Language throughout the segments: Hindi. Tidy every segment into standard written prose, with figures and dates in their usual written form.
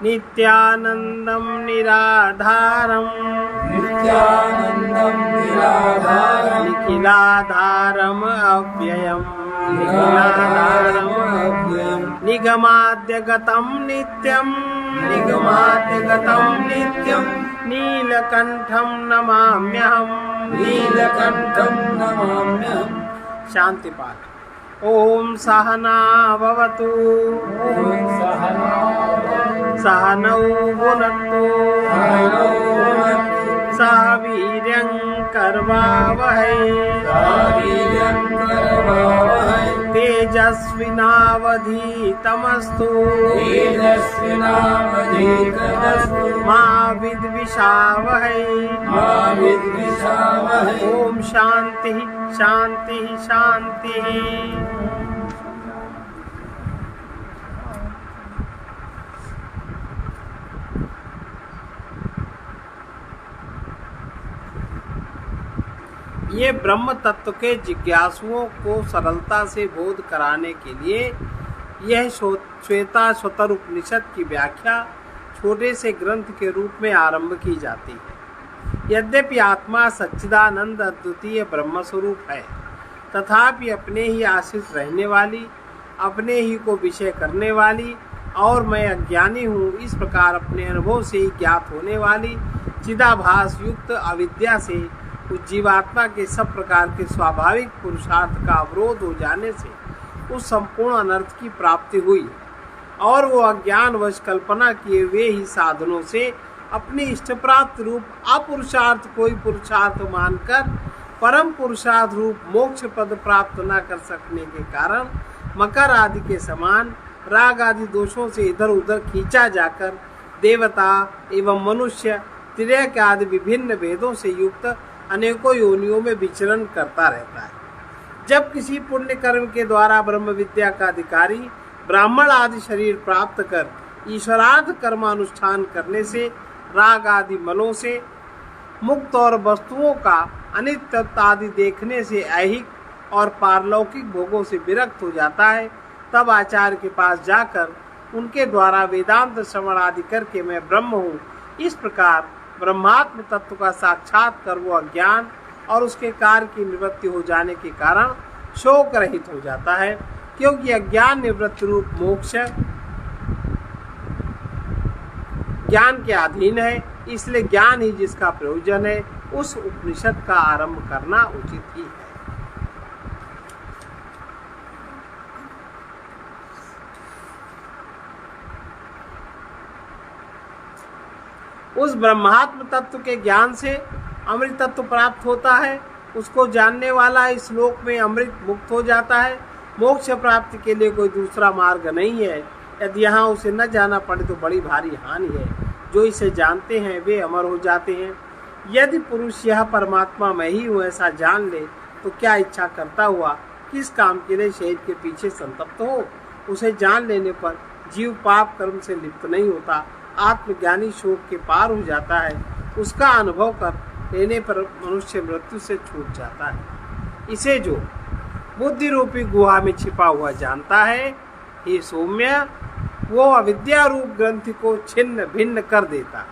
नित्यानंदं निराधारं निखिलाधारम् अव्ययम् निगमाद्यगतं नित्यं नीलकंठं नमाम्यहम् शांति पाठ। ओम सहना भवतु सहनौ भुनक्तु सह वीर्यं करवावहै तेजस्विनावधीतमस्तु मा विद्विषावहै। ओम शांति शांति शांति। ये ब्रह्म तत्व के जिज्ञासुओं को सरलता से बोध कराने के लिए यह श्वेता स्वतर उपनिषद की व्याख्या छोटे से ग्रंथ के रूप में आरंभ की जाती है। यद्यपि आत्मा सच्चिदानंद अद्वितीय ब्रह्म स्वरूप है, तथापि अपने ही आश्रित रहने वाली, अपने ही को विषय करने वाली और मैं अज्ञानी हूँ इस प्रकार अपने अनुभव से ही ज्ञात होने वाली चिदाभास युक्त अविद्या से उस जीवात्मा के सब प्रकार के स्वाभाविक पुरुषार्थ का अवरोध हो जाने से उस संपूर्ण अनर्थ की प्राप्ति हुई और वो अज्ञानवश कल्पना किए हुए ही साधनों से अपनी इष्ट प्राप्त रूप अपुरुषार्थ कोई पुरुषार्थ मानकर परम पुरुषार्थ रूप मोक्ष पद प्राप्त न कर सकने के कारण मकर आदि के समान राग आदि दोषों से इधर उधर खींचा जाकर देवता एवं मनुष्य तिर्यक आदि विभिन्न भेदों से युक्त अनेकों योनियों में विचरण करता रहता है। जब किसी पुण्य कर्म के द्वारा ब्रह्म विद्या का अधिकारी ब्राह्मण आदि शरीर प्राप्त कर ईश्वरार्थ कर्मानुष्ठान करने से राग आदि मलों से मुक्त और वस्तुओं का अनित्यत्व आदि देखने से ऐहिक और पारलौकिक भोगों से विरक्त हो जाता है, तब आचार्य के पास जाकर उनके द्वारा वेदांत श्रवण आदि करके मैं ब्रह्म हूँ इस प्रकार ब्रह्मात्म तत्व का साक्षात कर वो अज्ञान और उसके कार्य की निवृत्ति हो जाने के कारण शोक रहित हो जाता है, क्योंकि अज्ञान निवृत्ति रूप मोक्ष ज्ञान के अधीन है। इसलिए ज्ञान ही जिसका प्रयोजन है उस उपनिषद का आरंभ करना उचित ही है। उस ब्रह्मात्म तत्व के ज्ञान से अमृत तत्व प्राप्त होता है। उसको जानने वाला इस लोक में अमृत मुक्त हो जाता है। मोक्ष प्राप्ति के लिए कोई दूसरा मार्ग नहीं है। यदि यहाँ उसे न जाना पड़े तो बड़ी भारी हानि है। जो इसे जानते हैं वे अमर हो जाते हैं। यदि पुरुष यह परमात्मा मैं ही हूँ ऐसा जान ले तो क्या इच्छा करता हुआ किस काम के लिए शरीर के पीछे संतप्त हो। उसे जान लेने पर जीव पाप कर्म से लिप्त नहीं होता, आत्मज्ञानी शोक के पार हो जाता है। उसका अनुभव कर लेने पर मनुष्य मृत्यु से छूट जाता है। इसे जो बुद्धि रूपी गुहा में छिपा हुआ जानता है, हे सौम्य, वो अविद्या रूप ग्रंथि को छिन्न भिन्न कर देता है।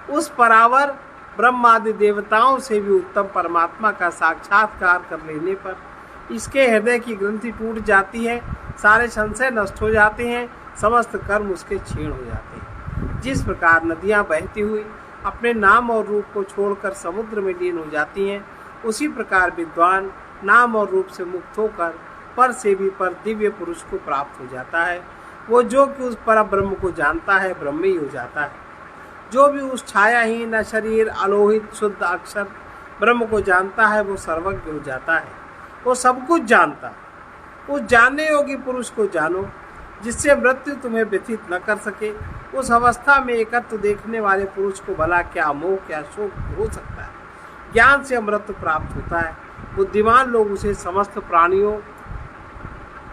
उस परावर ब्रह्मादि देवताओं से भी उत्तम परमात्मा का साक्षात्कार कर लेने पर इसके हृदय की ग्रंथि टूट जाती है, सारे संशय नष्ट हो जाते हैं, समस्त कर्म उसके क्षीण हो जाते हैं। जिस प्रकार नदियाँ बहती हुई अपने नाम और रूप को छोड़कर समुद्र में लीन हो जाती हैं, उसी प्रकार विद्वान नाम और रूप से मुक्त होकर पर से भी पर दिव्य पुरुष को प्राप्त हो जाता है। वो जो कि उस पर ब्रह्म को जानता है ब्रह्म ही हो जाता है। जो भी उस छायाहीन अशरीर अलोहित शुद्ध अक्षर ब्रह्म को जानता है वो सर्वज्ञ हो जाता है। वो सब कुछ जानता है। उस जानने योगी पुरुष को जानो जिससे मृत्यु तुम्हें व्यथित न कर सके। उस अवस्था में एकत्व देखने वाले पुरुष को भला क्या मोह क्या शोक हो सकता है। ज्ञान से अमृत प्राप्त होता है। बुद्धिमान लोग उसे समस्त प्राणियों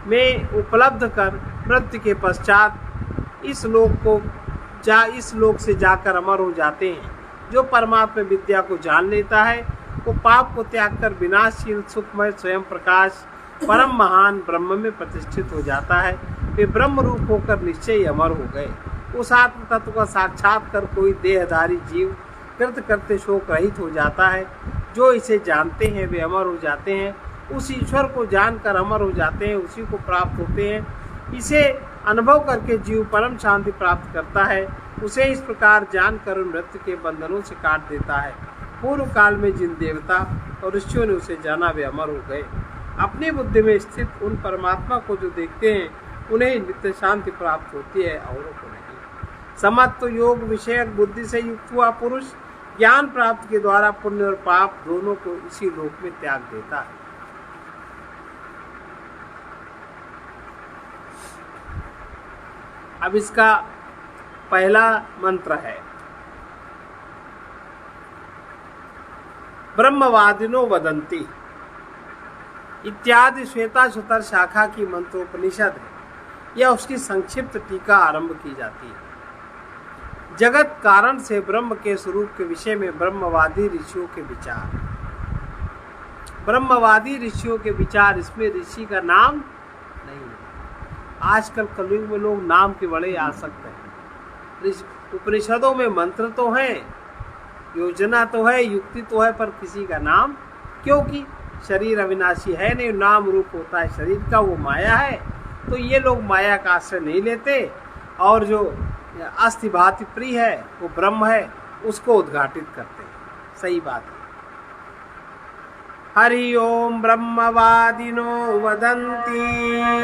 में उपलब्ध कर मृत्यु के पश्चात इस लोक से जाकर अमर हो जाते हैं। जो परमात्मा विद्या को जान लेता है वो पाप को त्याग कर विनाशशील सुखमय स्वयं प्रकाश परम महान ब्रह्म में प्रतिष्ठित हो जाता है। वे ब्रह्म रूप होकर निश्चय अमर हो गए। उस आत्म तत्व का साक्षात कर कोई देहधारी जीव कृत करते शोक रहित हो जाता है। जो इसे जानते हैं वे अमर हो जाते हैं, उस ईश्वर को जानकर अमर हो जाते हैं, उसी को प्राप्त होते हैं। इसे अनुभव करके जीव परम शांति प्राप्त करता है। उसे इस प्रकार जानकर मृत्यु के बंधनों से काट देता है। पूर्व काल में जिन देवता और ऋषियों ने उसे जाना वे अमर हो गए। अपनी बुद्धि में स्थित उन परमात्मा को जो देखते हैं उन्हें नित्य शांति प्राप्त होती है, औरों को नहीं। समत्व योग विषयक बुद्धि से युक्त हुआ पुरुष ज्ञान प्राप्त के द्वारा पुण्य और पाप दोनों को इसी लोक में त्याग देता है। अब इसका पहला मंत्र है, ब्रह्मवादिनो वदंती इत्यादि श्वेताश्वतर शाखा की मंत्रोपनिषद है। यह उसकी संक्षिप्त टीका आरंभ की जाती है। जगत कारण से ब्रह्म के स्वरूप के विषय में ब्रह्मवादी ऋषियों के विचार। ब्रह्मवादी ऋषियों के विचार, इसमें ऋषि का नाम नहीं है। आजकल कलयुग में लोग नाम के बड़े आसक्त हैं। उपनिषदों में मंत्र तो हैं, योजना तो है, युक्ति तो है, पर किसी का नाम, क्योंकि शरीर अविनाशी है नहीं, नाम रूप होता है शरीर का, वो माया है। तो ये लोग माया का आश्रय नहीं लेते और जो अस्थि भाति प्रिय है वो ब्रह्म है, उसको उद्घाटित करते हैं। सही बात है। हरि ओम ब्रह्मवादिनो वदन्ति,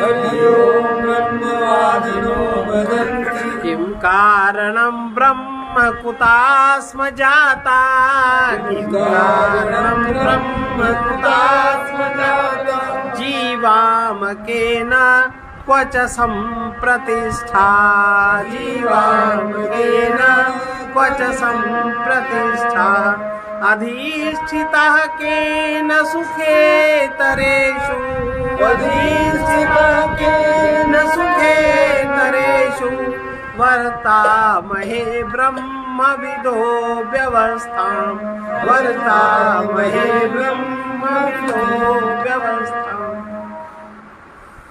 हरि ओम ब्रह्मवादिनो वदन्ति, किं कारणं ब्रह्म कुतास्म जाता, किं कारणं ब्रह्म कुतास्म जाता, जीवामकेन क्वच सम्प्रतिष्ठा, जीवामकेन क्वच सम्प्रतिष्ठा, अधिष्ठितः केन सुखेतरेषु, अधिष्ठितः केन सुखेतरेषु, वर्तामहे ब्रह्मविदो व्यवस्थां, वर्तामहे ब्रह्मविदो व्यवस्थां।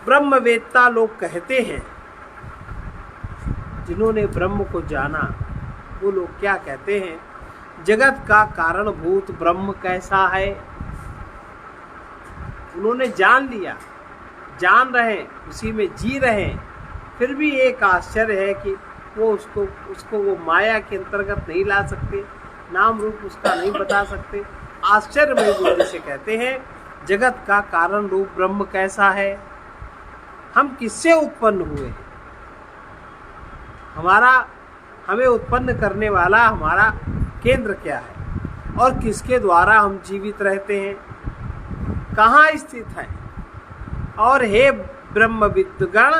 ब्रह्मवेत्ता लोग कहते हैं, जिन्होंने ब्रह्म को जाना, वो लोग क्या कहते हैं, जगत का कारणभूत ब्रह्म कैसा है। उन्होंने जान लिया, जान रहे, उसी में जी रहे, फिर भी एक आश्चर्य है कि वो उसको वो माया के अंतर्गत नहीं ला सकते, नाम रूप उसका नहीं बता सकते। आश्चर्यमय बुद्धि से कहते हैं जगत का कारण रूप ब्रह्म कैसा है, हम किससे उत्पन्न हुए, हमें उत्पन्न करने वाला हमारा केंद्र क्या है, और किसके द्वारा हम जीवित रहते हैं, कहाँ स्थित है, और हे ब्रह्मविद्गण,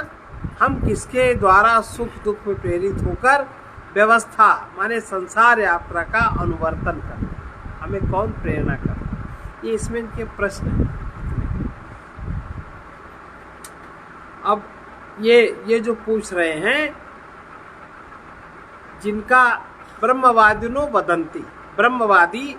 हम किसके द्वारा सुख दुख में प्रेरित होकर व्यवस्था माने संसार यात्रा का अनुवर्तन कर, हमें कौन प्रेरणा कर, ये इसमें इनके प्रश्न है। अब ये जो पूछ रहे हैं, जिनका ब्रह्मवादिनो वदंती, ब्रह्मवादी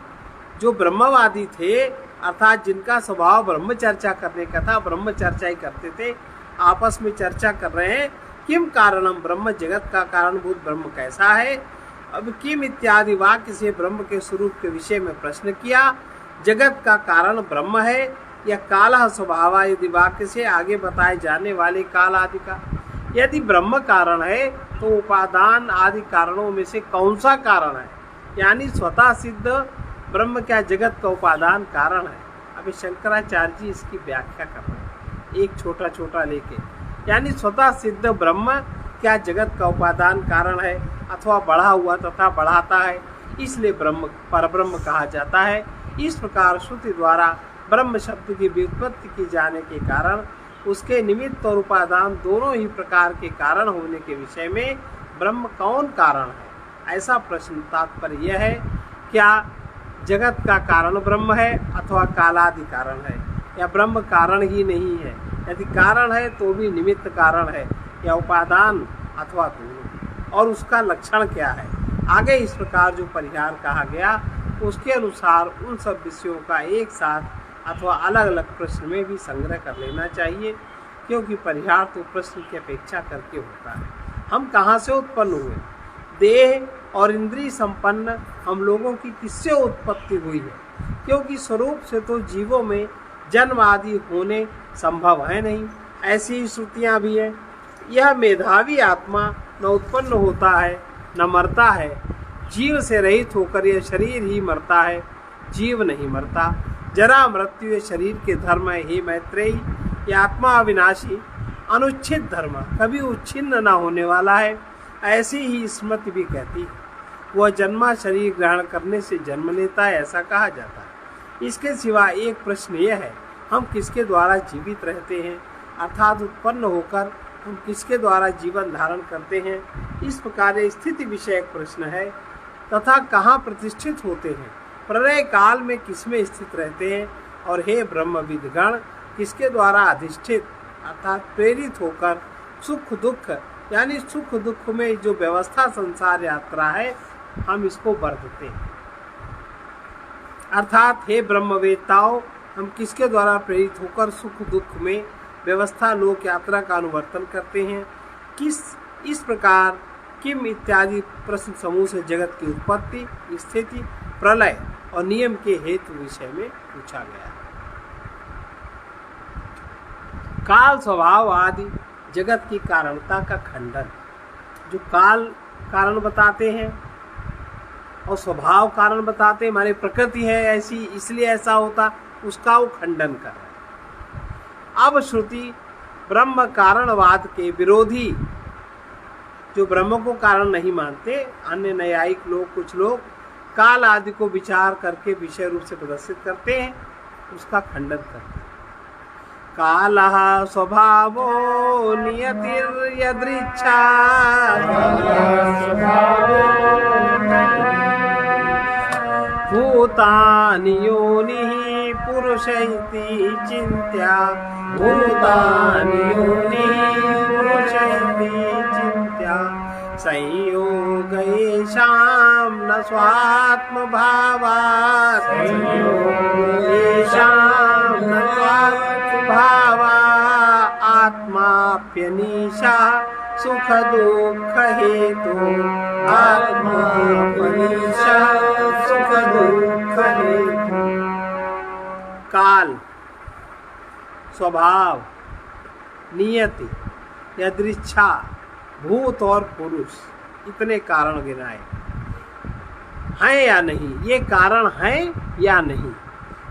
जो ब्रह्मवादी थे, अर्थात जिनका स्वभाव ब्रह्म चर्चा करने का था, ब्रह्म चर्चा ही करते थे, आपस में चर्चा कर रहे हैं, किम कारणम ब्रह्म, जगत का कारणभूत ब्रह्म कैसा है। अब किम इत्यादि वाक्य से ब्रह्म के स्वरूप के विषय में प्रश्न किया। जगत का कारण ब्रह्म है या कालः स्वभाव, यदि वाक्य से आगे बताए जाने वाले काल आदि का। यदि ब्रह्म कारण है तो उपादान आदि कारणों में से कौन सा कारण है, यानी स्वतः सिद्ध ब्रह्म क्या जगत का उपादान कारण है। अभी शंकराचार्य जी इसकी व्याख्या कर रहे हैं, एक छोटा छोटा लेके, यानी स्वतः सिद्ध ब्रह्म क्या जगत का उपादान कारण है अथवा बढ़ा हुआ तथा बढ़ाता है, इसलिए ब्रह्म परब्रह्म कहा जाता है। इस प्रकार श्रुति द्वारा ब्रह्म शब्द की व्युत्पत्ति की जाने के कारण उसके निमित्त और उपादान दोनों ही प्रकार के कारण होने के विषय में ब्रह्म कौन कारण है, ऐसा प्रश्न तात्पर्य यह है, क्या जगत का कारण ब्रह्म है अथवा कालादि कारण है, या ब्रह्म कारण ही नहीं है, यदि कारण है तो भी निमित्त कारण है, या उपादान अथवा दोनों, और उसका लक्षण क्या है। आगे इस प्रकार जो परिहार कहा गया उसके अनुसार उन सब विषयों का एक साथ अथवा अलग अलग प्रश्न में भी संग्रह कर लेना चाहिए, क्योंकि परिहार तो प्रश्न की अपेक्षा करके होता है। हम कहाँ से उत्पन्न हुए? देह और इंद्रिय संपन्न हम लोगों की किससे उत्पत्ति हुई है? क्योंकि स्वरूप से तो जीवों में जन्म आदि होने संभव है नहीं। ऐसी ही श्रुतियाँ भी हैं। यह मेधावी आत्मा न उत्पन्न होता है न मरता है। जीव से रहित होकर यह शरीर ही मरता है, जीव नहीं मरता। जरा मृत्यु ये शरीर के धर्म है। हे मैत्रेयी, यह आत्मा अविनाशी अनुच्छिन्न धर्म, कभी उच्छिन्न न होने वाला है। ऐसी ही स्मृति भी कहती है। वह जन्मा शरीर ग्रहण करने से जन्म लेता है, ऐसा कहा जाता है। इसके सिवा एक प्रश्न यह है, हम किसके द्वारा जीवित रहते हैं, अर्थात उत्पन्न होकर हम किसके द्वारा जीवन धारण करते हैं? इस प्रकार स्थिति विषयक प्रश्न है। तथा कहाँ प्रतिष्ठित होते हैं, प्रलय काल में किसमें स्थित रहते हैं, और हे ब्रह्मविदगण, किसके द्वारा अधिष्ठित अर्थात प्रेरित होकर सुख दुख यानी सुख दुख में जो व्यवस्था संसार यात्रा है हम इसको बरतते हैं। अर्थात हे ब्रह्मवेत्ताओं, हम किसके द्वारा प्रेरित होकर सुख दुख में व्यवस्था लोक यात्रा का अनुवर्तन करते हैं? किस इस प्रकार किम इत्यादि प्रश्न समूह से जगत की उत्पत्ति, स्थिति, प्रलय और नियम के हेतु विषय में पूछा गया। काल स्वभाव आदि जगत की कारणता का खंडन। जो काल कारण बताते हैं और स्वभाव कारण बताते हैं, हमारी प्रकृति है ऐसी इसलिए ऐसा होता, उसका वो खंडन कर रहे हैं। अब श्रुति ब्रह्म कारणवाद के विरोधी, जो ब्रह्म को कारण नहीं मानते, अन्य न्यायिक लोग, कुछ लोग काल आदि को विचार करके विषय रूप से प्रदर्शित करते हैं, उसका खंडन करते हैं। कालः स्वभावो नियतिर्यदृच्छा भूतानि योनिः पुरुष इति चिन्त्या भूतानि योनिः पुरुष इति चिन्त्या संयोग येषां न स्वात्मभावात् येषां न स्वात्मभावात् आत्माप्यनीशा सुख दुख हेतु आत्माप्यनीशा सुख दुख हेतु। काल, स्वभाव, नियति, यदृच्छा, भूत और पुरुष, इतने कारण गिनाए हैं या नहीं, ये कारण हैं या नहीं,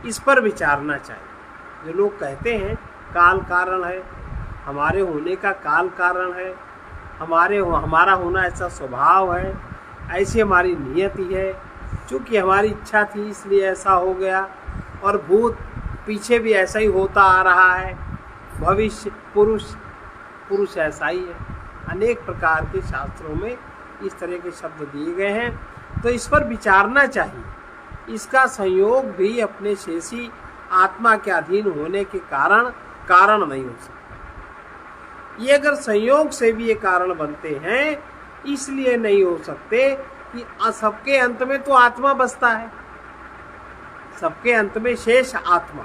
इस पर विचारना चाहिए। जो लोग कहते हैं काल कारण है, हमारे होने का काल कारण है, हमारा होना ऐसा स्वभाव है, ऐसी हमारी नियति है, चूँकि हमारी इच्छा थी इसलिए ऐसा हो गया, और भूत पीछे भी ऐसा ही होता आ रहा है, भविष्य पुरुष ऐसा ही है। अनेक प्रकार के शास्त्रों में इस तरह के शब्द दिए गए हैं, तो इस पर विचारना चाहिए। इसका संयोग भी अपने शेषी आत्मा के अधीन होने के कारण नहीं हो सकता। ये अगर संयोग से भी ये कारण बनते हैं, इसलिए नहीं हो सकते कि सबके अंत में तो आत्मा बसता है, सबके अंत में शेष आत्मा।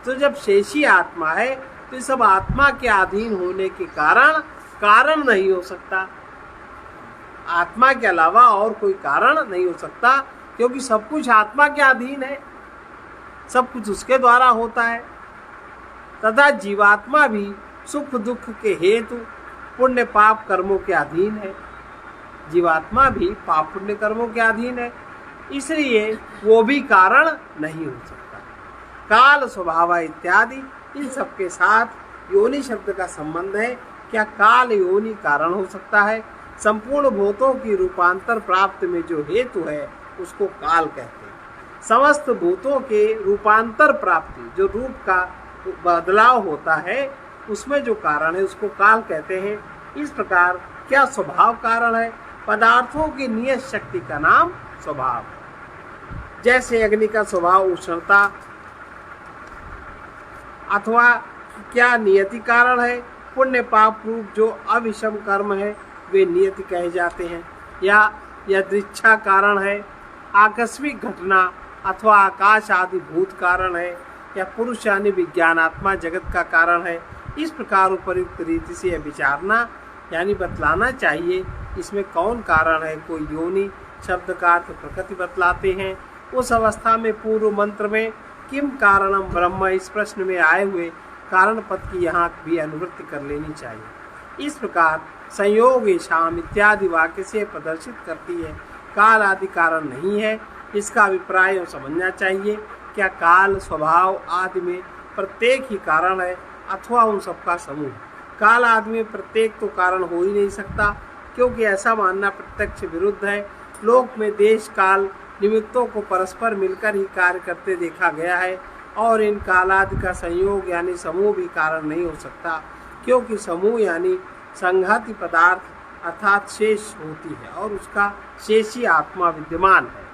तो जब शेषी आत्मा है तो सब आत्मा के अधीन होने के कारण नहीं हो सकता। आत्मा के अलावा और कोई कारण नहीं हो सकता, क्योंकि सब कुछ आत्मा के अधीन है, सब कुछ उसके द्वारा होता है। तथा जीवात्मा भी सुख दुख के हेतु पुण्य पाप कर्मों के अधीन है। जीवात्मा भी पाप पुण्य कर्मों के अधीन है, इसलिए वो भी कारण नहीं हो सकता। काल स्वभाव इत्यादि इन सब के साथ योनि शब्द का संबंध है। क्या काल योनि कारण हो सकता है? संपूर्ण भूतों की रूपांतर प्राप्ति में जो हेतु है उसको काल कहते हैं। समस्त भूतों के रूपांतर प्राप्ति, जो रूप का बदलाव होता है, उसमें जो कारण है उसको काल कहते हैं। इस प्रकार क्या स्वभाव कारण है? पदार्थों की नियत शक्ति का नाम स्वभाव है। जैसे अग्नि का स्वभाव उष्णता, अथवा क्या नियति कारण है? पुण्य पाप रूप जो अविषम कर्म है वे नियति कहे जाते हैं। या यदृच्छा कारण है, आकस्मिक घटना अथवा आकाश आदि भूत कारण है, या पुरुष यानी विज्ञानात्मा जगत का कारण है। इस प्रकार उपयुक्त रीति से यह विचारना यानी बतलाना चाहिए इसमें कौन कारण है। कोई योनि शब्द का अर्थ प्रकृति बतलाते हैं। उस अवस्था में पूर्व मंत्र में किम कारणम ब्रह्म इस प्रश्न में आए हुए कारण पद की यहाँ भी अनुवृत्ति कर लेनी चाहिए। इस प्रकार संयोग शाम इत्यादि वाक्य से प्रदर्शित करती है काल आदि कारण नहीं है। इसका अभिप्राय समझना चाहिए। क्या काल स्वभाव आदि में प्रत्येक ही कारण है अथवा उन सबका समूह? काल आदि में प्रत्येक तो कारण हो ही नहीं सकता, क्योंकि ऐसा मानना प्रत्यक्ष विरुद्ध है। लोक में देश काल निमित्तों को परस्पर मिलकर ही कार्य करते देखा गया है, और इन कालादि का संयोग यानी समूह भी कारण नहीं हो सकता, क्योंकि समूह यानी संघाती पदार्थ अर्थात शेष होती है और उसका शेषी आत्मा विद्यमान है।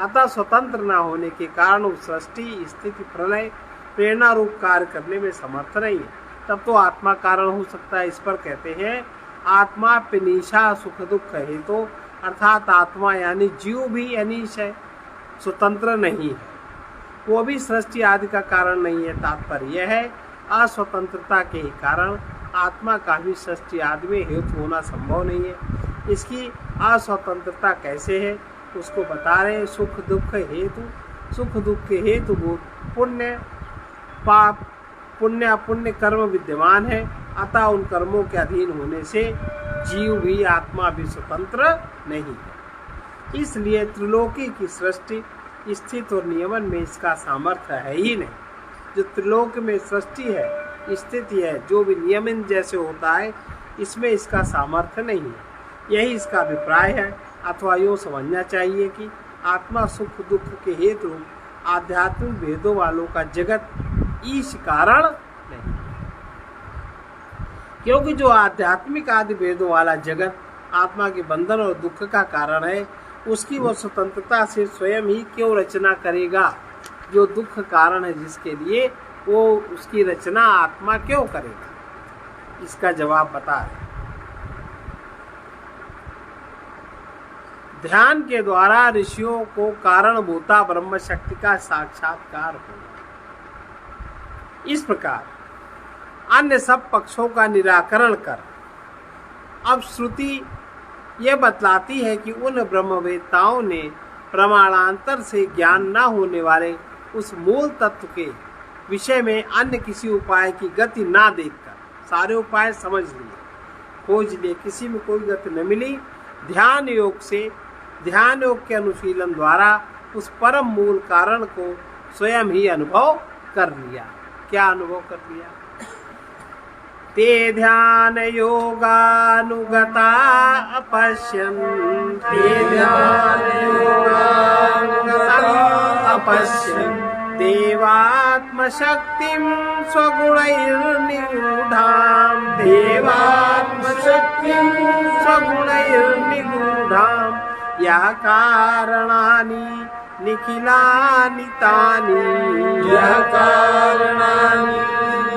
अतः स्वतंत्र न होने के कारण उस सृष्टि स्थिति प्रलय प्रेरणा रूप कार्य करने में समर्थ नहीं है। तब तो आत्मा कारण हो सकता है। इस पर कहते हैं आत्मा पिनीशा सुख दुख है। तो अर्थात आत्मा यानी जीव भी अनीश है, स्वतंत्र नहीं है, वो भी सृष्टि आदि का कारण नहीं है। तात्पर्य यह है अस्वतंत्रता के कारण आत्मा का भी सृष्टि आदि में हेतु होना संभव नहीं है। इसकी अस्वतंत्रता कैसे है उसको बता रहे। सुख दुख हेतु, सुख दुख के हेतु पुण्य पाप पुण्य अपुण्य कर्म विद्यमान है। अतः उन कर्मों के अधीन होने से जीव भी आत्मा भी स्वतंत्र नहीं है। इसलिए त्रिलोकी की सृष्टि स्थिति और नियमन में इसका सामर्थ्य है ही नहीं। जो त्रिलोक में सृष्टि है स्थिति है जो भी नियमन जैसे होता है इसमें इसका सामर्थ्य नहीं है। यही इसका अभिप्राय है। अथवा यूँ समझना चाहिए कि आत्मा सुख दुख के हेतु आध्यात्मिक भेदों वालों का जगत ईश कारण नहीं, क्योंकि जो आध्यात्मिक आदि भेदों वाला जगत आत्मा के बंधन और दुख का कारण है, उसकी वह स्वतंत्रता से स्वयं ही क्यों रचना करेगा? जो दुख कारण है जिसके लिए वो उसकी रचना आत्मा क्यों करेगा? इसका जवाब बता रहे। ध्यान के द्वारा ऋषियों को कारणभूता ब्रह्म शक्ति का साक्षात्कार होगा। इस प्रकार अन्य सब पक्षों का निराकरण कर अब श्रुति यह बतलाती है कि उन ब्रह्मवेत्ताओं ने प्रमाणांतर से ज्ञान न होने वाले उस मूल तत्व के विषय में अन्य किसी उपाय की गति ना देखकर सारे उपाय समझ लिए, खोज लिए, किसी में कोई गति न मिली। ध्यान योग के अनुशीलन द्वारा उस परम मूल कारण को स्वयं ही अनुभव कर लिया। क्या अनुभव कर लिया? ते ध्यान योगानुगता अपश्यन्, ते ध्यान योगानुगता अपश्यन् देवात्मशक्तिं स्वगुणैर्निगूढां, देवात्मशक्तिं स्वगुणैर्निगूढां या कारणानि निखिलानि तानि, या कारणानि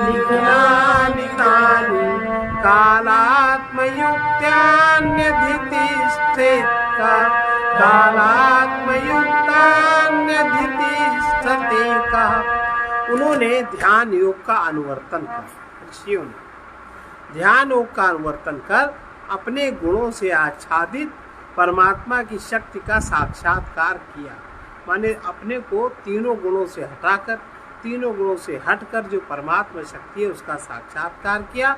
निखिलानि तानि कालात्मयुक्त्यान्यधितिष्ठेत्का, कालात्मयुक्तान्यधितिष्ठते का। उन्होंने ध्यान योग का अनुवर्तन कर, ऋषियों ने ध्यान योग का अनुवर्तन कर अपने गुणों से आच्छादित परमात्मा की शक्ति का साक्षात्कार किया। माने अपने को तीनों गुणों से हटाकर, तीनों गुणों से हटकर जो परमात्मा शक्ति है उसका साक्षात्कार किया,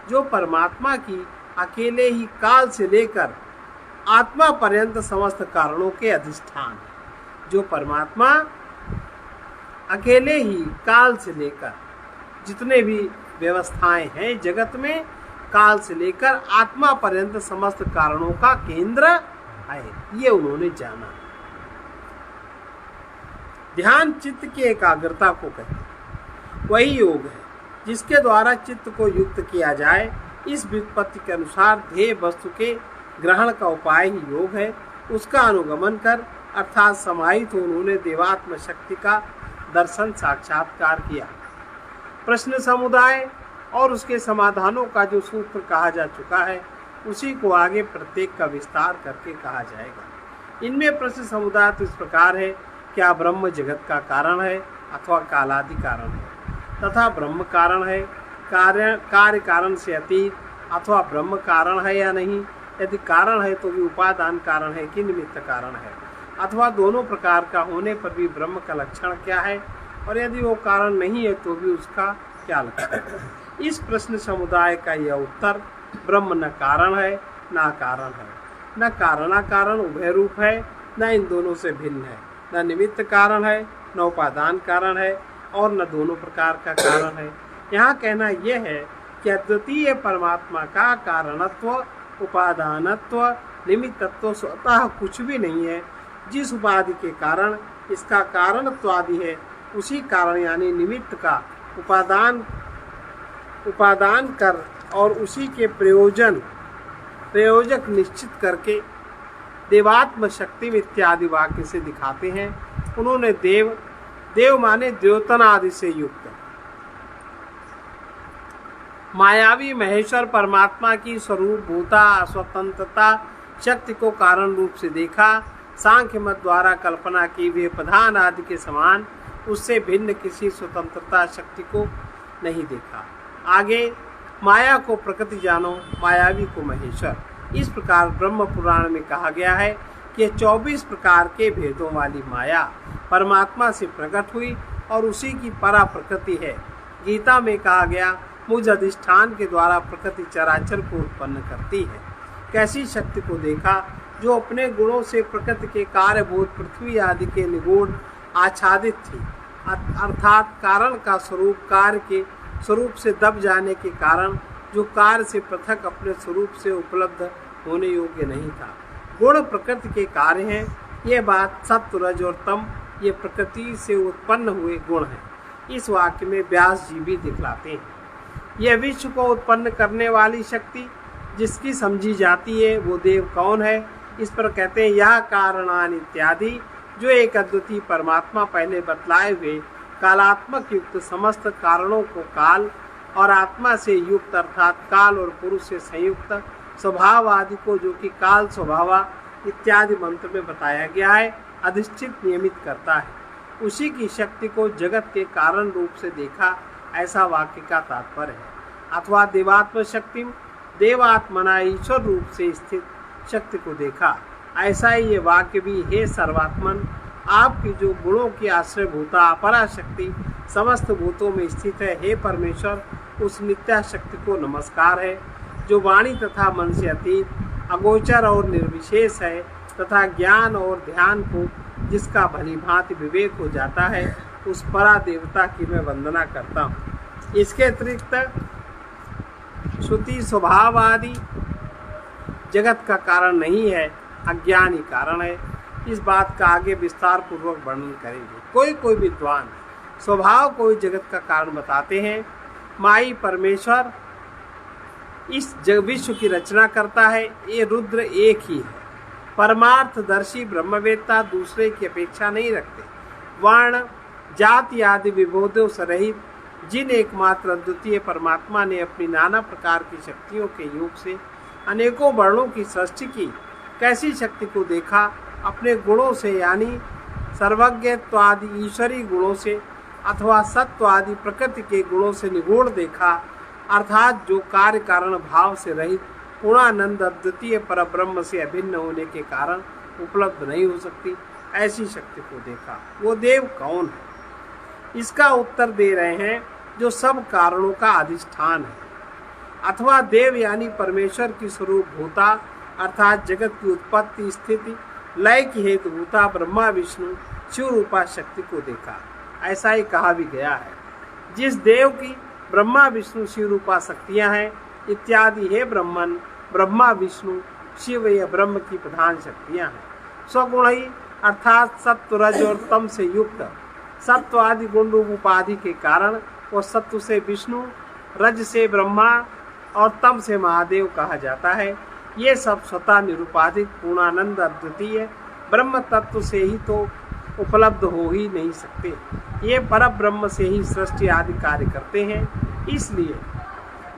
जो परमात्मा की अकेले ही काल से लेकर आत्मा पर्यंत समस्त कारणों के अधिष्ठान है। जो परमात्मा अकेले ही काल से लेकर जितने भी व्यवस्थाएं हैं जगत में, काल से लेकर आत्मा पर्यंत समस्त कारणों का केंद्र है, ये उन्होंने जाना। ध्यान चित्त की एकाग्रता को कहते हैं, वही योग है जिसके द्वारा चित्त को युक्त किया जाए। इस व्युत्पत्ति के अनुसार ध्येय वस्तु के ग्रहण का उपाय ही योग है। उसका अनुगमन कर अर्थात समाहित उन्होंने देवात्म शक्ति का दर्शन साक्षात्कार किया। प्रश्न समुदाय और उसके समाधानों का जो सूत्र कहा जा चुका है उसी को आगे प्रत्येक का विस्तार करके कहा जाएगा। इनमें प्रश्न समुदाय तो इस प्रकार है, क्या ब्रह्म जगत का कारण है अथवा कालादि कारण है, तथा ब्रह्म कारण है, कार्य कारण से अतीत अथवा ब्रह्म कारण है या नहीं, यदि कारण है तो भी उपादान कारण है कि निमित्त कारण है, अथवा दोनों प्रकार का होने पर भी ब्रह्म का लक्षण क्या है, और यदि वो कारण नहीं है तो भी उसका क्या लक्षण है। इस प्रश्न समुदाय का यह उत्तर ब्रह्म न कारण है न कारण है, न कारणाकारण उभय रूप है, न इन दोनों से भिन्न है, न निमित्त कारण है न उपादान कारण है, और न दोनों प्रकार का कारण है। यहाँ कहना यह है कि अद्वितीय परमात्मा का कारणत्व, उपादानत्व, निमित्तत्व स्वतः कुछ भी नहीं है। जिस उपाधि के कारण इसका कारणत्व आदि है, उसी कारण यानी निमित्त का उपादान कर और उसी के प्रयोजक निश्चित करके देवात्म शक्ति इत्यादि वाक्य से दिखाते हैं। उन्होंने देव माने द्योतन आदि से युक्त मायावी महेश्वर परमात्मा की स्वरूप भूता स्वतंत्रता शक्ति को कारण रूप से देखा। सांख्य मत द्वारा कल्पना की हुए प्रधान आदि के समान उससे भिन्न किसी स्वतंत्रता शक्ति को नहीं देखा। आगे माया को प्रकृति जानो, मायावी को महेश्वर। इस प्रकार ब्रह्म पुराण में कहा गया है कि 24 प्रकार के भेदों वाली माया परमात्मा से प्रकट हुई और उसी की परा प्रकृति है। गीता में कहा गया, मुझ अधिष्ठान के द्वारा प्रकृति चराचर को उत्पन्न करती है। कैसी शक्ति को देखा जो अपने गुणों से प्रकृति के कार्यभूत पृथ्वी आदि के निगूढ़ आच्छादित थी, अर्थात कारण का स्वरूप कार्य के स्वरूप से दब जाने के कारण जो कार्य से पृथक अपने स्वरूप से उपलब्ध होने योग्य नहीं था। गुण प्रकृति के कार्य हैं। ये बात सत्व रज और तम ये प्रकृति से उत्पन्न हुए गुण हैं। इस वाक्य में व्यास जी भी दिखलाते हैं। यह विश्व को उत्पन्न करने वाली शक्ति जिसकी समझी जाती है वो देव कौन है। इस पर कहते हैं, यह कारणान इत्यादि जो एक अद्वितीय परमात्मा पहले बतलाए हुए कालात्मक युक्त समस्त कारणों को काल और आत्मा से युक्त अर्थात काल और पुरुष से संयुक्त स्वभाव आदि को जो कि काल स्वभावा इत्यादि मंत्र में बताया गया है अधिष्ठित नियमित करता है। उसी की शक्ति को जगत के कारण रूप से देखा, ऐसा वाक्य का तात्पर्य है। अथवा देवात्म शक्ति देवात्मना ईश्वर रूप से स्थित शक्ति को देखा, ऐसा ही ये वाक्य भी, हे सर्वात्मन आपकी जो गुणों की आश्रय भूता अपरा शक्ति समस्त भूतों में स्थित है, हे परमेश्वर उस नित्या शक्ति को नमस्कार है जो वाणी तथा मन से अतीत अगोचर और निर्विशेष है तथा ज्ञान और ध्यान को जिसका भली भांति विवेक हो जाता है, उस परा देवता की मैं वंदना करता हूँ। इसके अतिरिक्त श्रुति स्वभाव आदि जगत का कारण नहीं है, अज्ञान ही कारण है। इस बात का आगे विस्तार पूर्वक वर्णन करेंगे। कोई विद्वान स्वभाव को जगत का कारण बताते हैं। माई परमेश्वर इस विश्व की रचना करता है, ये रुद्र एक ही है। परमार्थदर्शी ब्रह्मवेत्ता दूसरे की अपेक्षा नहीं रखते। वर्ण जाति आदि विभेदों से रहित जिन एकमात्र अद्वितीय परमात्मा ने अपनी नाना प्रकार की शक्तियों के योग से अनेकों वर्णों की सृष्टि की, कैसी शक्ति को देखा अपने गुणों से यानी सर्वज्ञत्व आदि ईश्वरी गुणों से अथवा सत्व आदि प्रकृति के गुणों से निगूढ़ देखा, अर्थात जो कार्य कारण भाव से रहित पूर्णानंद अद्वितीय परब्रह्म से अभिन्न होने के कारण उपलब्ध नहीं हो सकती, ऐसी शक्ति को देखा। वो देव कौन है? इसका उत्तर दे रहे हैं जो सब कारणों का अधिष्ठान है, अथवा देव यानी परमेश्वर की स्वरूप भूता अर्थात जगत की उत्पत्ति स्थिति लय की हेतु भूता ब्रह्मा विष्णु शिव रूपा शक्ति को देखा। ऐसा ही कहा भी गया है, जिस देव की ब्रह्मा विष्णु शिव रूपा शक्तियां हैं इत्यादि हे ब्रह्मन ब्रह्मा विष्णु शिव यह ब्रह्म की प्रधान शक्तियां हैं। स्वगुण ही अर्थात सत्व रज और तम से युक्त सत्व आदि गुण रूप उपाधि के कारण वो सत्व से विष्णु, रज से ब्रह्मा और तम से महादेव कहा जाता है। ये सब स्वतः निरुपाधिक पूर्णानंद अद्वितीय ब्रह्म तत्व से ही तो उपलब्ध हो ही नहीं सकते। ये पर ब्रह्म से ही सृष्टि आदि कार्य करते हैं, इसलिए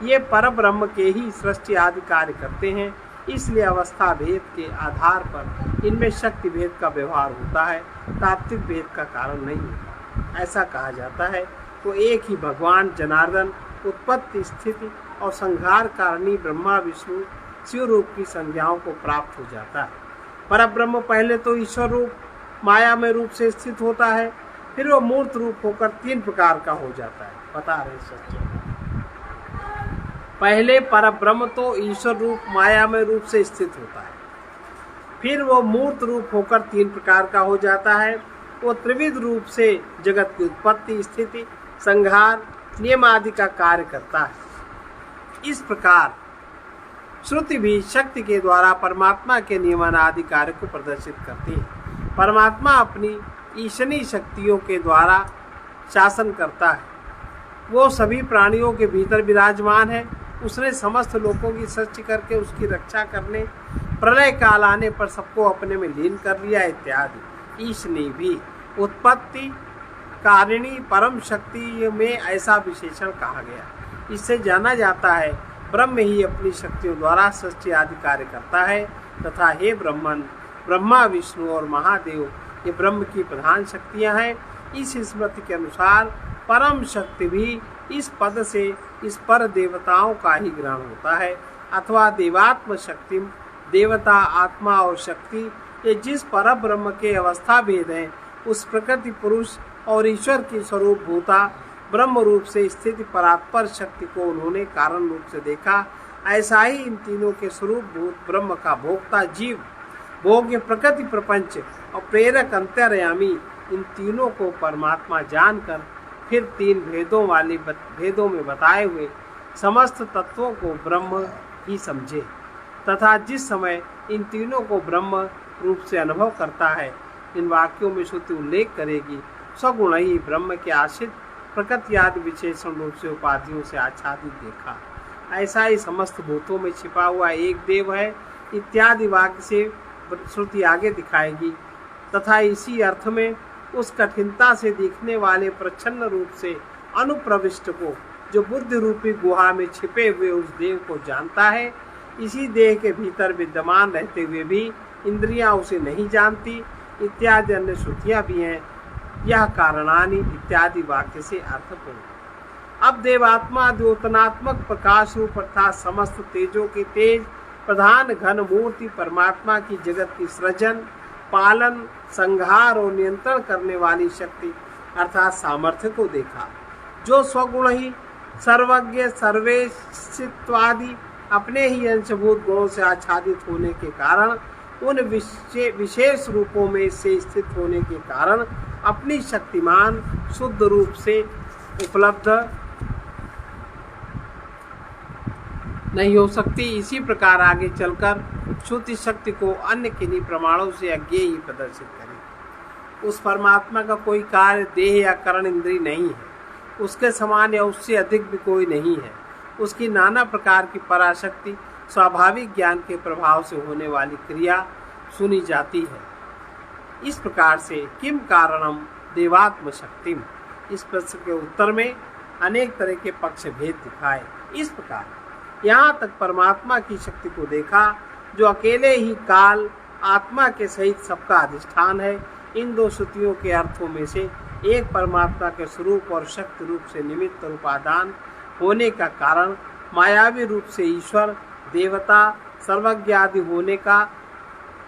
ये पर ब्रह्म के ही सृष्टि आदि कार्य करते हैं। इसलिए अवस्था भेद के आधार पर इनमें शक्ति भेद का व्यवहार होता है, तात्विक भेद का कारण नहीं होता। ऐसा कहा जाता है तो एक ही भगवान जनार्दन उत्पत्ति स्थिति और संहार कारणी ब्रह्मा विष्णु शिव रूप की संज्ञाओं को प्राप्त हो जाता है। परब्रह्म पहले तो ईश्वर रूप मायामय रूप से स्थित होता है, फिर वो मूर्त रूप होकर 3 प्रकार का हो जाता है। बता रहे सच्चे, पहले परब्रह्म तो ईश्वर रूप मायामय रूप से स्थित होता है, फिर वो मूर्त रूप होकर 3 प्रकार का हो जाता है। वो त्रिविध रूप से जगत की उत्पत्ति, स्थिति, संहार, नियम आदि का कार्य करता है। इस प्रकार श्रुति भी शक्ति के द्वारा परमात्मा के नियमन आदि कार्य को प्रदर्शित करती है। परमात्मा अपनी ईशनी शक्तियों के द्वारा शासन करता है। वो सभी प्राणियों के भीतर विराजमान है। उसने समस्त लोगों की सृष्टि करके उसकी रक्षा करने, प्रलय काल आने पर सबको अपने में लीन कर लिया इत्यादि। ईशनी भी उत्पत्ति कारिणी परम शक्ति में ऐसा विशेषण कहा गया। इससे जाना जाता है ब्रह्म ही अपनी शक्तियों द्वारा सृष्टि आदि कार्य करता है तथा हे ब्रह्मन, ब्रह्मा विष्णु और महादेव ये ब्रह्म की प्रधान शक्तियां हैं। इस स्मृति के अनुसार परम शक्ति भी इस पद से इस पर देवताओं का ही ग्रहण होता है अथवा देवात्म शक्ति, देवता आत्मा और शक्ति ये जिस पर ब्रह्म के अवस्था भेद हैं उस प्रकृति पुरुष और ईश्वर की स्वरूप भूता ब्रह्म रूप से स्थित परात्पर शक्ति को उन्होंने कारण रूप से देखा। ऐसा ही इन तीनों के स्वरूप भूत ब्रह्म का भोक्ता जीव, भोग्य प्रकृति प्रपंच और प्रेरक अंतर्यामी इन तीनों को परमात्मा जानकर फिर 3 भेदों में बताए हुए समस्त तत्वों को ब्रह्म ही समझे तथा जिस समय इन तीनों को ब्रह्म रूप से अनुभव करता है, इन वाक्यों में श्रुति उल्लेख करेगी सगुण ही ब्रह्म के आश्रित प्रकृति आदि विशेषण रूप से उपाधियों से आच्छादित देखा। ऐसा ही समस्त भूतों में छिपा हुआ एक देव है इत्यादि वाक्य से श्रुति आगे दिखाएगी तथा इसी अर्थ में उस कठिनता से दिखने वाले प्रच्छन्न रूप से अनुप्रविष्ट को जो बुद्धि रूपी गुहा में छिपे हुए उस देव को जानता है, इसी देह के भीतर विद्यमान रहते हुए भी इंद्रियां उसे नहीं जानती इत्यादि अन्य श्रुतियां भी हैं। यह कारणानि इत्यादि वाक्य से अर्थपूर्ण। अब देवात्मा द्योतनात्मक प्रकाश रूप अर्थात समस्त तेजों के तेज प्रधान घन मूर्ति परमात्मा की जगत की सृजन, पालन, संहार और नियंत्रण करने वाली शक्ति अर्थात सामर्थ्य को देखा, जो स्वगुण ही सर्वज्ञ सर्वेशित्वादि अपने ही अंशभूत गुणों से आच्छादित होने के कारण, उन विशेष रूपों में से स्थित होने के कारण अपनी शक्तिमान शुद्ध रूप से उपलब्ध नहीं हो सकती। इसी प्रकार आगे चलकर श्रुति शक्ति को अन्य किन्हीं प्रमाणों से अज्ञेय ही प्रदर्शित करेगी। उस परमात्मा का कोई कार्य देह या करण इंद्रिय नहीं है, उसके समान या उससे अधिक भी कोई नहीं है। उसकी नाना प्रकार की पराशक्ति स्वाभाविक ज्ञान के प्रभाव से होने वाली क्रिया सुनी जाती है। इस प्रकार से किम कारणम देवात्म शक्तिम, इस प्रश्न के उत्तर में अनेक तरह के पक्ष भेद दिखाए। इस प्रकार यहाँ तक परमात्मा की शक्ति को देखा जो अकेले ही काल आत्मा के सहित सबका अधिष्ठान है। इन 2 श्रुतियों के अर्थों में से एक परमात्मा के स्वरूप और शक्ति रूप से निमित्त और उपादान होने का कारण मायावी रूप से ईश्वर, देवता, सर्वज्ञ आदि होने का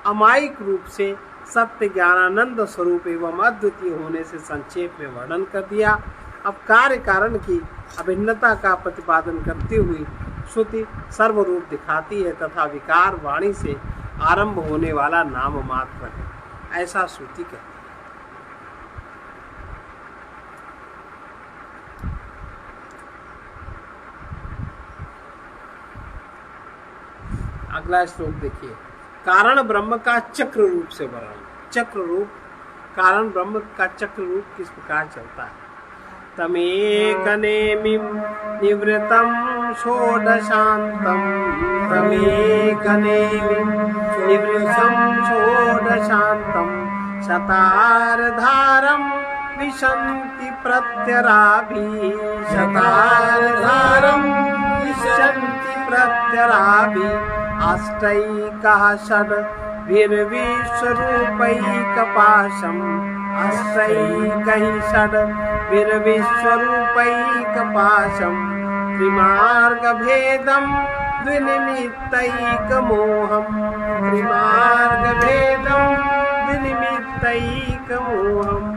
अमायिक रूप से सत्य ज्ञानानंद स्वरूप एवं अद्वितीय होने से संक्षेप में वर्णन कर दिया। अब कार्य कारण की अभिन्नता का प्रतिपादन करती हुई श्रुति सर्वरूप दिखाती है तथा विकार वाणी से आरंभ होने वाला नाम मात्र है, ऐसा श्रुति कहती है। अगला श्लोक देखिए। कारण ब्रह्म का चक्र रूप से वर्णन। चक्र रूप कारण ब्रह्म का चक्र रूप किस प्रकार चलता है। तमेकनेमिं निवृत्तं षोडशान्तं, तमेकनेमिं निवृत्तं षोडशान्तं, शतार्धारं विशन्ति प्रत्यराभि, शतार्धारं विशन्ति प्रत्यराभि, अष्टैकः षड्भिर्विश्वरूपैकपाशम्, अष्टैकैः षड्भिर्विश्वरूपैकपाशम्, त्रिमार्गभेदं द्विनिमित्तैकमोहम् त्रिमार्गभेदं द्विनिमित्तैकमोहम्।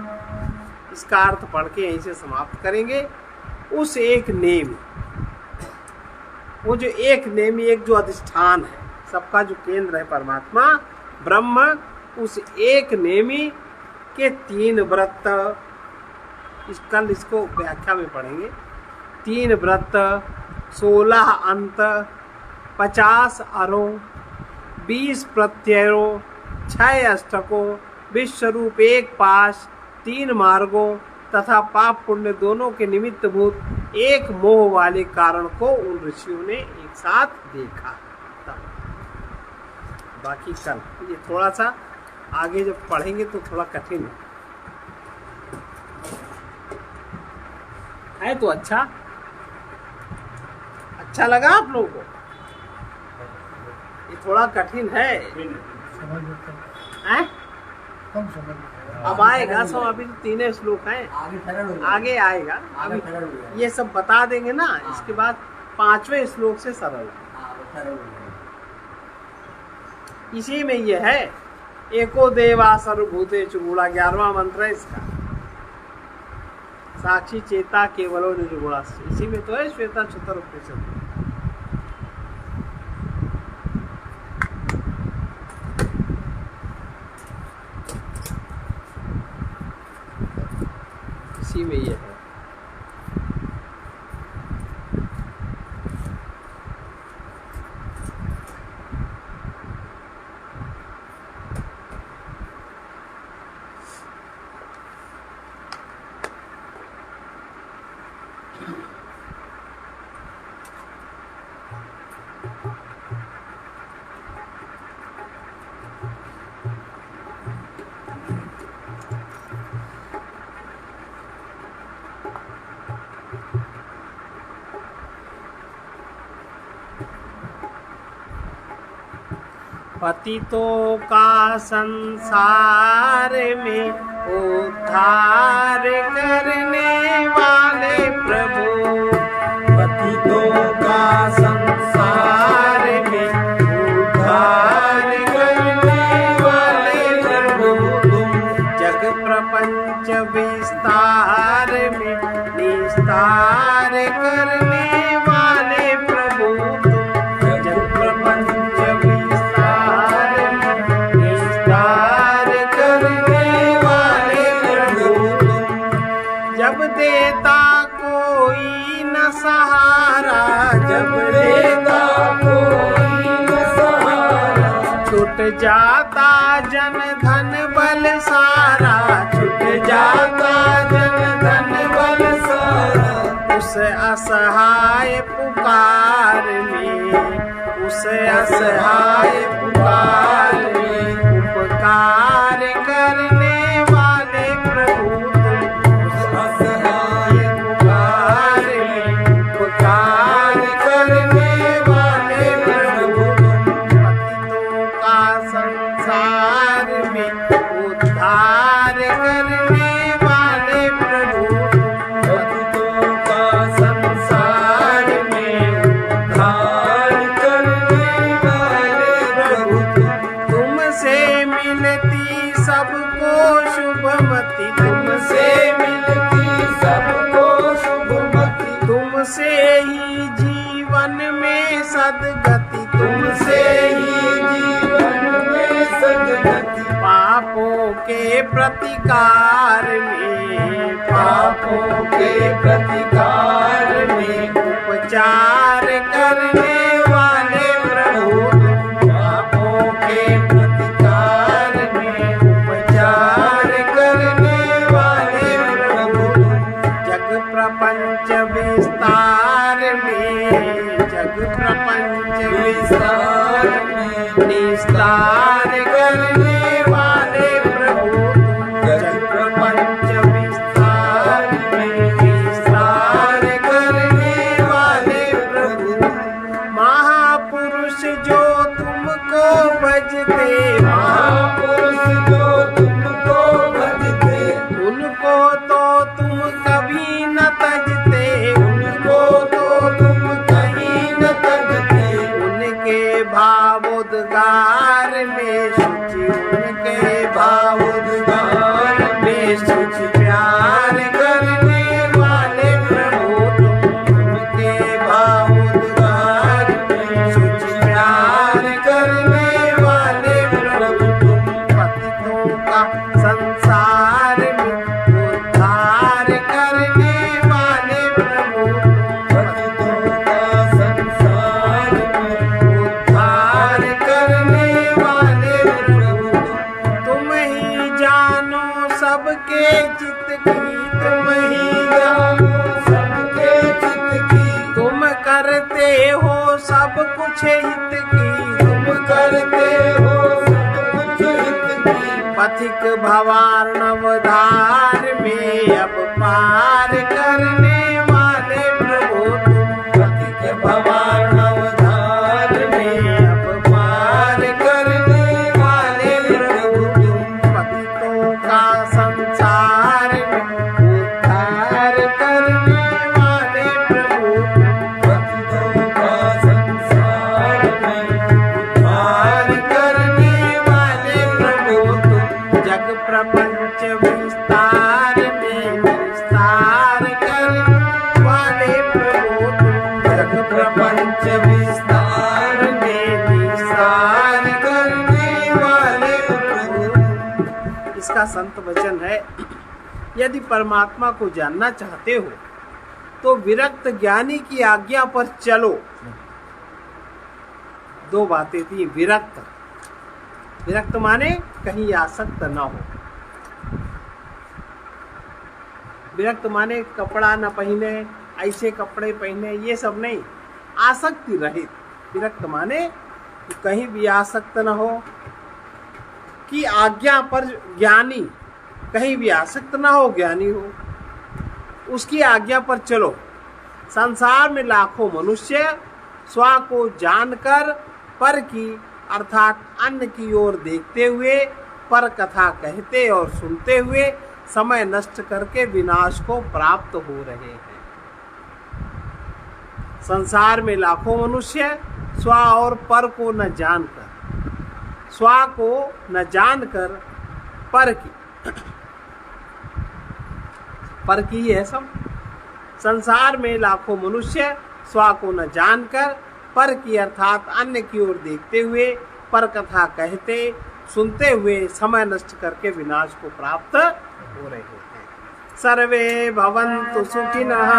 इसका अर्थ पढ़ के यहीं से समाप्त करेंगे। उस एक नेम, वो जो एक नेमी, एक जो अधिष्ठान है, सबका जो केंद्र है परमात्मा ब्रह्म, उस एक नेमी के 3 व्रत, कल इसको व्याख्या में पढ़ेंगे। 3 व्रत, 16 अंत, 50 अरो, 20 प्रत्ययों, 6 अष्टकों, विश्वरूप 1 पाश, 3 मार्गों तथा पाप पुण्य दोनों के निमित्त भूत एक मोह वाले कारण को उन ऋषियों ने एक साथ देखा। तब बाकी कल ये थोड़ा सा आगे जब पढ़ेंगे तो थोड़ा कठिन है तो अच्छा लगा आप लोगों को? ये थोड़ा कठिन है, हैं? अब आएगा सब, अभी तो 3 श्लोक हैं, आगे आएगा। अभी ये सब बता देंगे ना, इसके बाद 5वें श्लोक से सरल है। इसी में ये है, एको देवा सर्वभूतेषु गुणा, 11वां मंत्र है इसका। साक्षी चेता केवलो निर्गुणा, इसी में तो है श्वेता चतुर्पनिषद। इसी में ये है। पतितों का संसार में उद्धार करने वाले प्रभु, पतितों का संसार में उद्धार करने वाले प्रभु, तुम जग प्रपंच विस्तार में निस्तार करने वाले प्रभु, तुम जग प्रपंच सहारा, जब देता कोई न सहारा, छूट जाता जन धन बल सारा, छूट जाता जन धन बल सारा, उस असहाय पुकार में, उस असहाय पुकार में उपकार करने वाले प्रभु, उस असहाय पुकार में उपकार करने वाले प्रभु, पतितों का संसार में उद्धार करने वाले प्रभु, पतितों का संसार में उद्धार करने वाले प्रभु, तुमसे मिलती सबको शुभमति, तुमसे मिलती सबको शुभमति, तुमसे ही जीवन में सद्गति, तुमसे ही जीवन में सद्गति, पापों के प्रतिकार में, पापों के प्रतिकार में उपचार करने वाले प्रभु, पापों के प्रतिकार में उपचार करने वाले प्रभु, जग प्रपंच विस्तार में, जग प्रपंच विस्तार में निस्तार करने वाले प्रभु, जग प्रपंच विस्तार में निस्तार करने वाले प्रभु, महापुरुष जो तुमको भजते, महापुरुष जो तुमको भजते, उनको तो तुम कभी न तजते, उनको तो तुम उद्गार में शुचि उनके भाव उद्गार में शुचि प्यार करने वाले प्रभु तुम उनके भाव उद्गार में शुचि प्यार करने वाले प्रभु तुम पतितों का संसार में उद्धार करने वाले प्रभु पतितों का संसार में उद्धार करने वाले प्रभु तुम ही जानो सबके चित्त की तुम ही जानो सबके चित्त की तुम करते हो सब कुछ हित की तुम करते हो सब कुछ हित की पथिक भवार्णव धार में अब पार करने वाले प्रभु तुम पतित भवार्णव धार में अब पार करने वाले प्रभु तुम पतितों का संसार में उद्धार करने वाले प्रभु तुम पतितों का संसार में उद्धार करने वाले प्रभु तुम जग प्रपंच विस्तार में विस्तार करने वाले प्रभु तुम जग प्रपंच विस्तार में विस्तार करने वाले प्रभु। इसका संत वचन है, यदि परमात्मा को जानना चाहते हो तो विरक्त ज्ञानी की आज्ञा पर चलो। दो बातें थी। विरक्त, विरक्त माने कहीं आसक्त न हो। विरक्त माने कपड़ा न पहने, ऐसे कपड़े पहने, ये सब नहीं। आसक्ति रहित। विरक्त माने कि कहीं भी आसक्त न हो, कि आज्ञा पर ज्ञानी, कहीं भी आसक्त न हो, ज्ञानी हो, उसकी आज्ञा पर चलो। संसार में लाखों मनुष्य स्व को जानकर पर की अर्थात अन्य की ओर देखते हुए पर कथा कहते और सुनते हुए समय नष्ट करके विनाश को प्राप्त हो रहे हैं। संसार में लाखों मनुष्य स्व और पर को न जानकर, स्व को न जानकर पर की है सब। संसार में लाखों मनुष्य स्व को न जानकर पर की अर्थात अन्य की ओर देखते हुए पर कथा कहते सुनते हुए समय नष्ट करके विनाश को प्राप्त हो रहे हैं। सर्वे भवन्तु सुखिनः,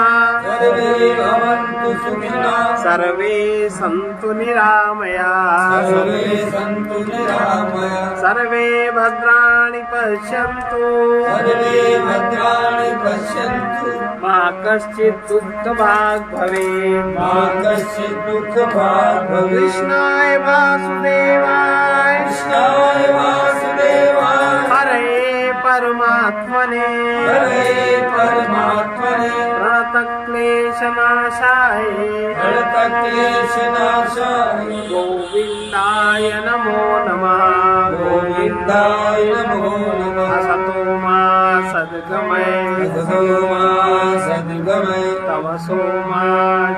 सर्वे भवन्तु सुखिनः, सर्वे सन्तु निरामयाः, सर्वे सन्तु निरामयाः, सर्वे भद्राणि पश्यन्तु, सर्वे भद्राणि पश्यन्तु, मा कश्चित् दुःखभाग् भवेत्। मा कश्चित् दुःखभाग् भवेत्। कृष्णाय वासुदेवाय कृष्णाय वासुदेवाय हरे परमात्मने हरे परमात्मने प्रणतक्लेशनाशाय प्रणतक्लेशनाशाय गोविन्दाय नमो नमः। गोविन्दाय नमो नमः। असतो मा सद्गमय असतो मा सद्गमय तमसो मा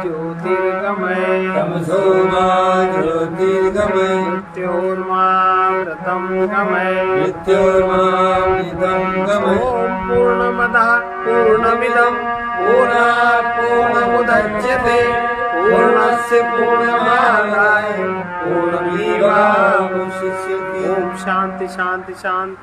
ज्योतिर्गमय तमसो मा ज्योतिर्गमय मृत्योर्मामृतं गमय मृत्योर्मामृतं गमय। ॐ पूर्णमदः पूर्णमिदं पूर्णात् पूर्णमुदच्यते पूर्णस्य पूर्णमादाय पूर्णमेवावशिष्यते। ॐ शान्ति शान्ति शान्ति।